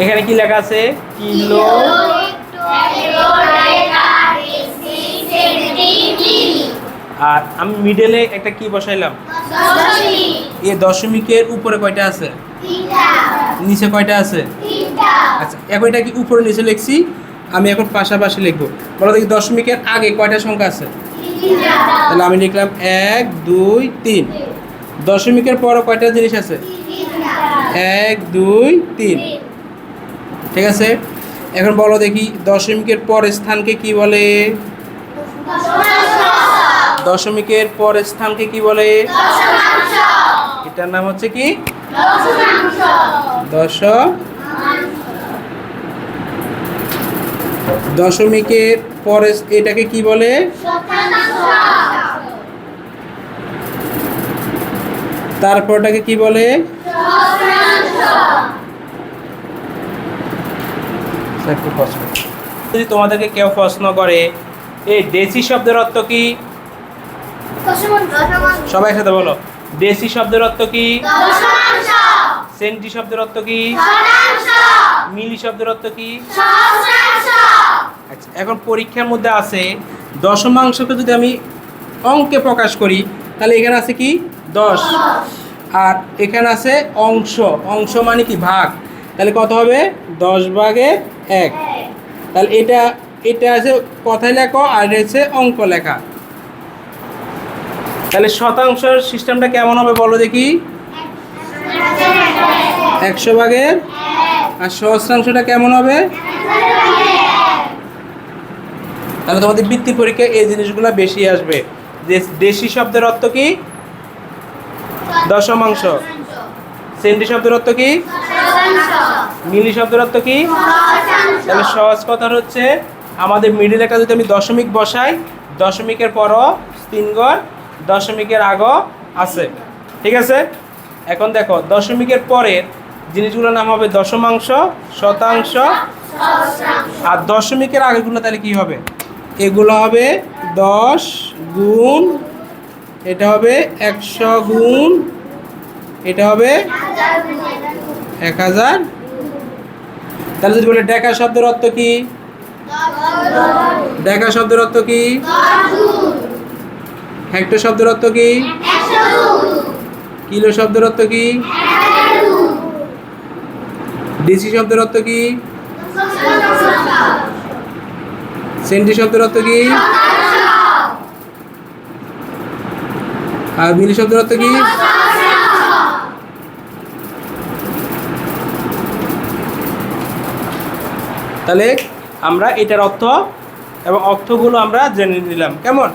এখানে কি লেখা আছে? কিলো। আর আমি মিডলে একটা কি বসাইলাম? এই দশমিকের উপরে কয়টা আছে? নিচে কয়টা আছে? আচ্ছা, এখন এটা কি উপরে নিচে লিখছি, আমি এখন পাশাপাশি লিখবো। বলো দেখি দশমিকের আগে কয়টা সংখ্যা আছে? তাহলে আমি লিখলাম 1 2 3। দশমিকের পরে কয়টা জিনিস আছে? 1 2 3। ঠিক আছে, এখন বলো দেখি দশমিকের পরের স্থানকে কি বলে? দশমিকের পরের স্থানকে কি বলে? এটার নাম হচ্ছে কি? দশমিকের পরে এটাকে কি বলে? তারপরটাকে কি বলে? যদি তোমাদেরকে কেউ প্রশ্ন করে এই দেশি শব্দের অর্থ কি, সবাই সাথে বলো। দেশি শব্দের অর্থ কি? সেন্টি শব্দের অর্থ কি? মিলি শব্দের অর্থ কি? আচ্ছা, এখন পরীক্ষার মধ্যে আছে দশমাংশকে যদি আমি অঙ্কে প্রকাশ করি তাহলে এখানে আছে কি? 10। আর এখানে আছে অংশ। অংশ মানে কি? ভাগ। তাহলে কত হবে? 10/1। তাহলে এটা আছে কথায় লেখা আর এটা হচ্ছে অঙ্ক লেখা। তাহলে শতাংশের সিস্টেমটা কেমন হবে বলো দেখি? 100/1। আর সহস্রাংশটা কেমন হবে? তাহলে তোমাদের বৃত্তি পরীক্ষায় এই জিনিসগুলো বেশি আসবে। দেশি শব্দের অর্থ কি? দশমাংশ। সেন্টি শব্দের অর্থ কি? মিলি শব্দের অর্থ কি? তাহলে সহজ কথা হচ্ছে আমাদের মিডিল একটা যদি আমি দশমিক বসাই, দশমিকের পরও 3 ঘর, দশমিকের আগও আছে। ঠিক আছে, এখন দেখো দশমিকের পরের জিনিসগুলোর নাম হবে দশমাংশ, শতাংশ। আর দশমিকের আগেগুলো তাহলে কি হবে? এগুলো হবে 10 গুণ, এটা হবে 100 গুণ, এটা হবে 1000। তাহলে যদি বলে ডেকা শব্দের অর্থ কি? ডেকা শব্দের অর্থ কি? হেক্টর শব্দের অর্থ কি? কিলো শব্দের অর্থ কি? ডিসি শব্দের অর্থ কি? সেন্টি শব্দের অর্থ কি? আর মিলি শব্দের অর্থ কি? তাহলে আমরা এটার অর্থ এবং অর্থগুলো আমরা জেনে নিলাম। কেমন?